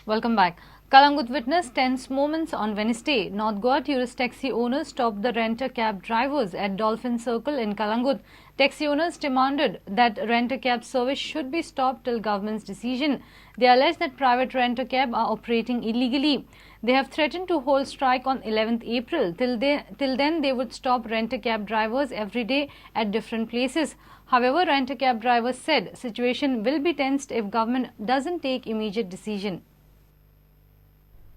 Welcome back. Kalangut witnessed tense moments on Wednesday. North Goa tourist taxi owners stopped the rent-a-cab drivers at Dolphin Circle in Kalangut. Taxi owners demanded that rent-a-cab service should be stopped till government's decision. They allege that private rent-a-cab are operating illegally. They have threatened to hold strike on 11th April. Till then, they would stop rent-a-cab drivers every day at different places. However, rent-a-cab drivers said situation will be tensed if government doesn't take immediate decision.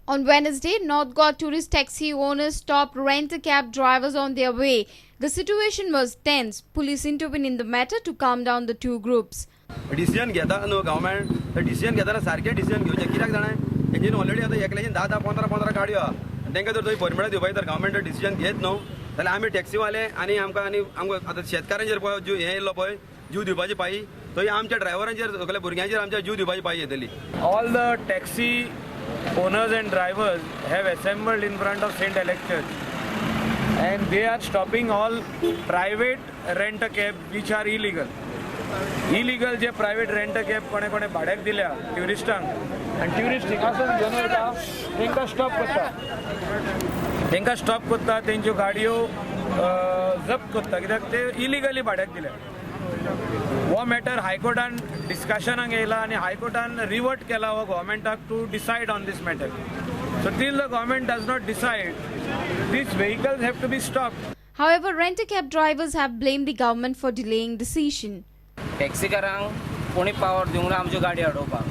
On Wednesday, North Goa tourist taxi owners stopped rent-a-cab drivers on their way. The situation was tense. Police intervened in the matter to calm down the two groups. Decision घेता न्हू government decision घेताना सारके decision घेवचे कित्याक जाणां engine already आतां एकल्याच्यान 10-15 गाडयो आहा तांकां जर थंय परमिट दिवपाक जर गव्हर्मेंट डिसिजन घेत न्हू जाल्यार आमी टॅक्सीवाले आनी आमकां आतां शेतकारांचेर पळय जीव हें येयल्लो पळय जीव दिवपाची पायी थंय आमच्या ड्रायव्हरांचेर सगळ्या भुरग्यांचेर आमच्या जीव दिवपाची पायी येतली. All the taxi owners and drivers have assembled in front of St. Alex Church and they are stopping all private rent-a-cab which are illegal. Illegal J private rent-a-cab कोणे कोणे भाड्याक दिल्या ट्युरिस्टांक आनी ट्युरिस्ट हिंगासून घेवन वयता तांकां स्टॉप करता तेंच्यो गाडयो जप्त करता कित्याक ते इलिगली भाड्याक दिल्या. हो मॅटर हायकोर्टान डिस्कशनाक येयला आनी हायकोर्टान रिवर्ट केला हो गव्हर्मेंटाक to decide on this matter. So till the government does not decide these vehicles have to be stopped. However, rent-a-cab drivers have blamed the government for delaying decision. टॅक्सीकारांक कोणी power दिवंक ना आमच्यो गाडयो अडोवपाक.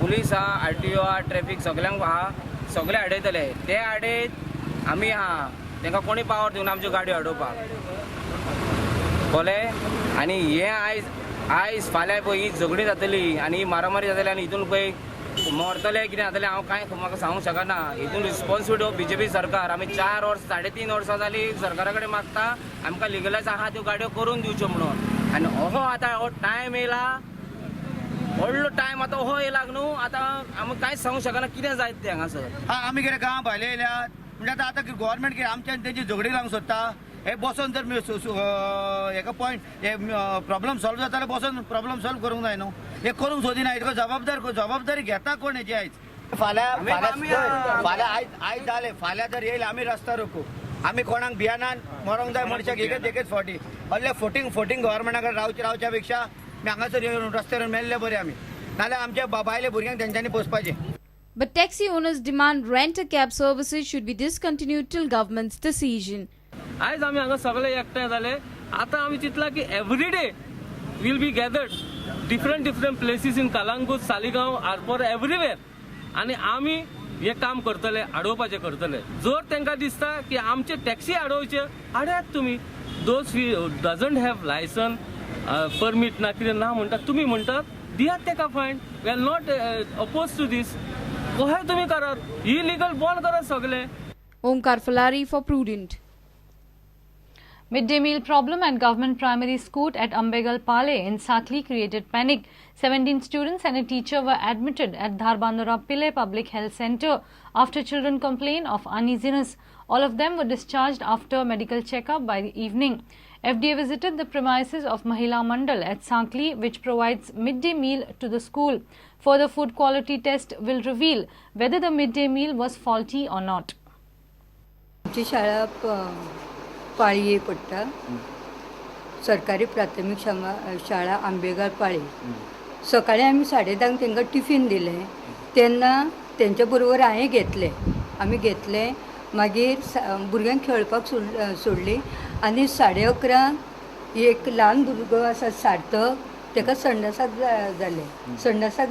पुलीस आहा, RTO आहा, traffic सगळ्यांक आहा, सगळे अडयतले. ते अडयत आमी आहा तांकां कोणी पावर दिवंक ना आमच्यो गाडयो अडोवपाक. कळ्ळें आनी हें आयज फाल्यां पळय ही झगडी जातली आनी ही मारामारी जातली आनी हितून पळय मरतले कितें जातलें हांव कांय म्हाका सांगूंक शकना. हितून रिस्पॉन्सिबिलिटी ऑफ BJP सरकार. आमी 4 वर्स 3.5 वर्सां जालीं सरकारा कडेन मागता आमकां लिगलायज आहा त्यो गाडयो करून दिवच्यो म्हणून. आनी हो आतां हो टायम येयला व्हडलो टायम आतां हो येयलाक न्हू आतां आमी कांयच सांगूंक शकना कितें जायत तें हांगासर. आमी कितें गांव भायले येयल्यात म्हणजे आतां गव्हर्मेंट कितें आमच्यान तेंची झगडी लावंक सोदता. हे बसोन जर हेका पॉयंट हे प्रॉब्लम सॉल्व जाता जाल्यार बसोन प्रॉब्लम सॉल्व करूंक जाय न्हू. हे करूंक सोदिना हेका जबाबदारी घेता कोण हेची आयज. फाल्यां आयज जालें फाल्यां जर येयले आमी रस्ता रोखू आमी कोणाक भियानान मरोंक जाय मनशाक एकच फावटी असले फोटींग गव्हर्मेंटा कडेन रावच्या पेक्षा हांगासर येवन रस्त्यार मेल्ले बरे आमी नाल्यार आमच्या बायले भुरग्यांक तेंच्यांनी पोसपाचें. But taxi owners demand rent-a-cab services should be discontinued till government's decision. आयज आमी हांगा सगळे एकठांय जाले. आतां आमी चिंतला की everyday will be gathered different places in Calangute, Saligao, Arpora, everywhere आनी आमी हे काम करतले अडोवपाचें करतले. जर तांकां दिसता की आमचे टॅक्सी अडोवचे अडयात तुमी. Those doesn't have licence permit ना कितें ना म्हणटात तुमी म्हणटात दियात ताका fine. We are not oppose to this. कशें तुमी करात इलिगल बंद करात सगळे. Omkar Falari for Prudent. Midday meal problem at government primary school at Ambegal Pale in Sakli created panic. 17 students and a teacher were admitted at Dharbandura Pile Public Health Center after children complained of uneasiness. All of them were discharged after medical checkup by the evening. FDA visited the premises of Mahila Mandal at Sakli, which provides midday meal to the school. Further food quality test will reveal whether the midday meal was faulty or not. पाळये पडटा सरकारी प्राथमीक शाळा आंबेगार पाळी. सकाळी आमी 10:30 तांकां tiffin दिलें तेन्ना तेंच्या बरोबर हांवें घेतलें. आमी घेतलें मागीर भुरग्यांक खेळपाक सोडली आनी 11:30 एक ल्हान भुरगो आसा सार्थक ताका संडासाक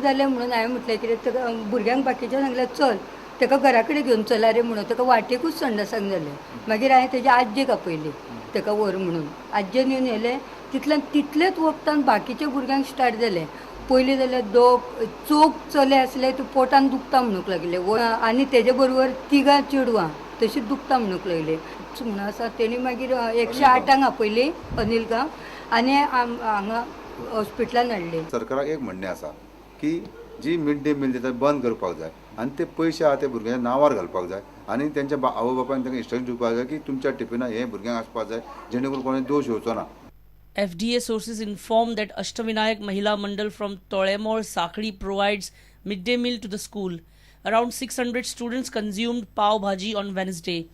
जालें म्हणून हांवें म्हटलें कितें भुरग्यांक बाकीच्या सांगलें चल ताका घरा कडेन घेवन चला रे म्हणून ताका वाटेकूच संडासाक जालें. मागीर हांवें तेजे आज्जेक आपयली ताका व्हर म्हणून. आज्जेन येवन येलें तितलेच वखदान बाकीच्या भुरग्यांक स्टार्ट जालें. पयलीं जाल्यार चोक चले आसले तूं पोटान दुखता म्हणूंक लागले आनी तेजे बरोबर 3 चेडवां तशीच दुखता म्हणूंक लागले म्हणून आसा. तेणी मागीर 108 आपयली अनिल गांव आनी हांगा हॉस्पिटलान हाडली. सरकाराक एक म्हणणें आसा की जी मिड डे मील दिता बंद करपाक जाय आनी ते पयशे आहा ते भुरग्यांच्या नांवार घालपाक जाय आनी तेंच्या आवय बापायन तांकां इंस्ट्रक्शन दिवपाक जाय की तुमच्या टिफिनाक हे भुरग्यांक आसपाक जाय जेणे करून कोणें दोश येवचो ना. FDA sources inform that Ashtavinayak Mahila Mandal from Tolemore, Sakli provides midday meal to the school. Around 600 students consumed pav bhaji on Wednesday.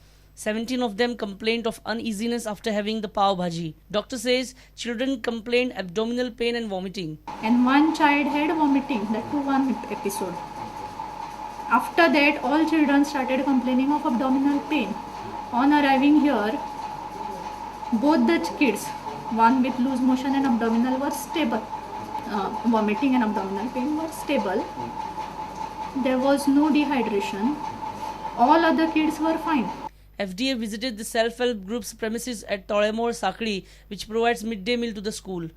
17 of them complained of uneasiness after having the pav bhaji. Doctor says children complained abdominal pain and vomiting. And one child had vomiting, that too one episode. After that, all children started complaining of abdominal pain. On arriving here, both the kids, one with loose motion and abdominal, were stable. Vomiting and abdominal pain were stable. There was no dehydration. All other kids were fine. FDA visited the self-help group's premises at Tolemore Sakri, which provides midday meal to the school.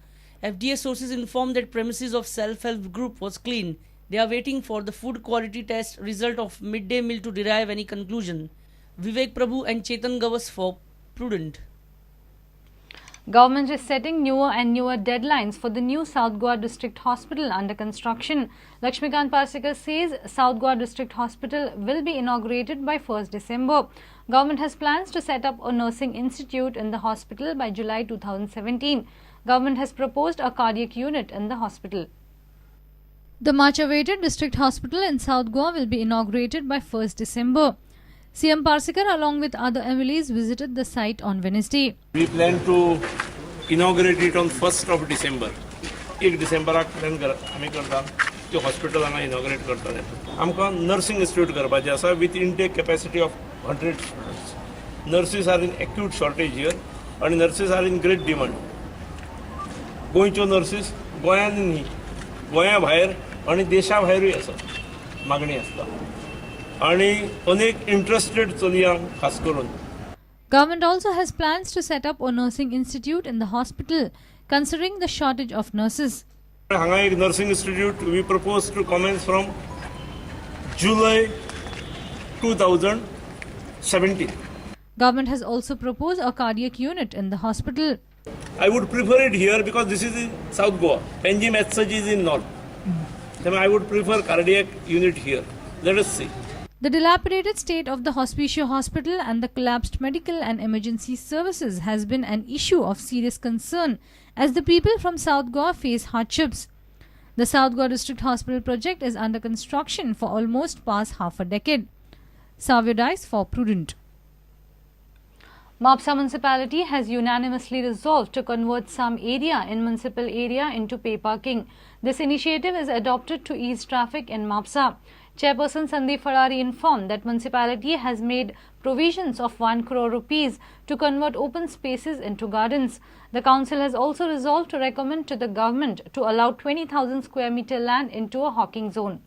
FDA sources informed that premises of self-help group was clean. They are waiting for the food quality test result of midday meal to derive any conclusion. Vivek Prabhu and Chetan Gavas for Prudent. Government is setting newer and newer deadlines for the new South Goa District Hospital under construction. Lakshmikant Parsekar says South Goa District Hospital will be inaugurated by 1st December. Government has plans to set up a nursing institute in the hospital by July 2017. Government has proposed a cardiac unit in the hospital. The much-awaited district hospital in South Goa will be inaugurated by 1st December. CM Parsekar along with other MLAs visited the site on Wednesday. We plan to inaugurate it on 1st of December. 1 डिसेंबराक plan आमी करता ते hospital हांगा inaugurate करता. आमकां nursing institute करपाचें आसा with intake capacity of 100 students. Nurses are in acute shortage here आनी nurses are in great demand. गोंयच्यो नर्सीस गोंयांत न्ही, गोंया भायर आनी देशा भायरूय आसा मागणी आसता आनी अनेक इंट्रस्टेड चलयांक खास करून. Government also has plans to set up a nursing institute in the hospital, considering the shortage of nurses. हांगा एक nursing institute we propose to commence from July 2017. Government has also proposed a cardiac unit in the hospital. I would prefer it here because this is in South Goa. Panjim as such is in North. Then I would prefer cardiac unit here. Let us see. The dilapidated state of the Hospicio Hospital and the collapsed medical and emergency services has been an issue of serious concern as the people from South Goa face hardships. The South Goa District Hospital project is under construction for almost past half a decade. Savio Dice for Prudent. Mapsa municipality has unanimously resolved to convert some area in municipal area into pay parking. This initiative is adopted to ease traffic in Mapsa. Chairperson Sandeep Farari informed that municipality has made provisions of 1 crore rupees to convert open spaces into gardens. The council has also resolved to recommend to the government to allow 20,000 square meter land into a hawking zone.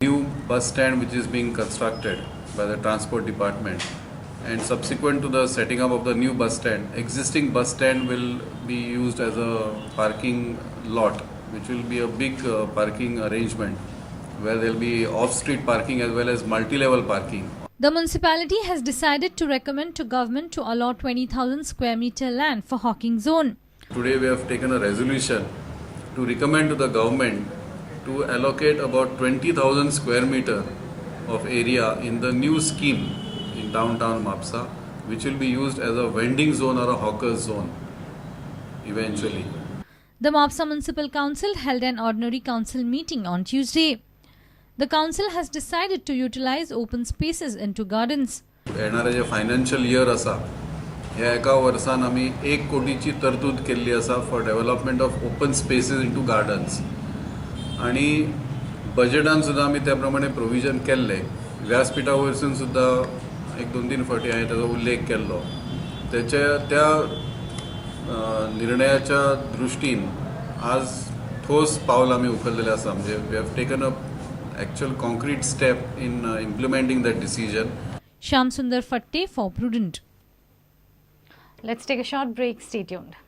New bus stand which is being constructed by the transport department, and subsequent to the setting up of the new bus stand, existing bus stand will be used as a parking lot, which will be a big parking arrangement where there will be off-street parking as well as multi-level parking. The municipality has decided to recommend to government to allow 20,000 square meter land for hawking zone. Today we have taken a resolution to recommend to the government to allocate about 20,000 square meter of area in the new scheme in downtown Mapsa, which will be used as a vending zone or a hawker's zone eventually. The Mapsa Municipal Council held an ordinary council meeting on Tuesday. The council has decided to utilize open spaces into gardens. येणारे जे financial year आसा ह्या एका वर्सान आमी 1 कोटीची तरतूद केल्ली आसा for development of open species into gardens आणि बजेटान सुद्दां आमी त्या प्रमाणे प्रोविजन केल्ले. व्यासपीठा वयरसून सुद्दां 1-2-3 फावटी हांवें ताचो उल्लेख केल्लो. त्या निर्णयाच्या दृश्टीन आज ठोस पावल आमी उखललेलें आसा. म्हणजे we have taken a actual concrete step in implementing that decision. Shyam Sundar Fatte for Prudent. Let's take a short break. Stay tuned.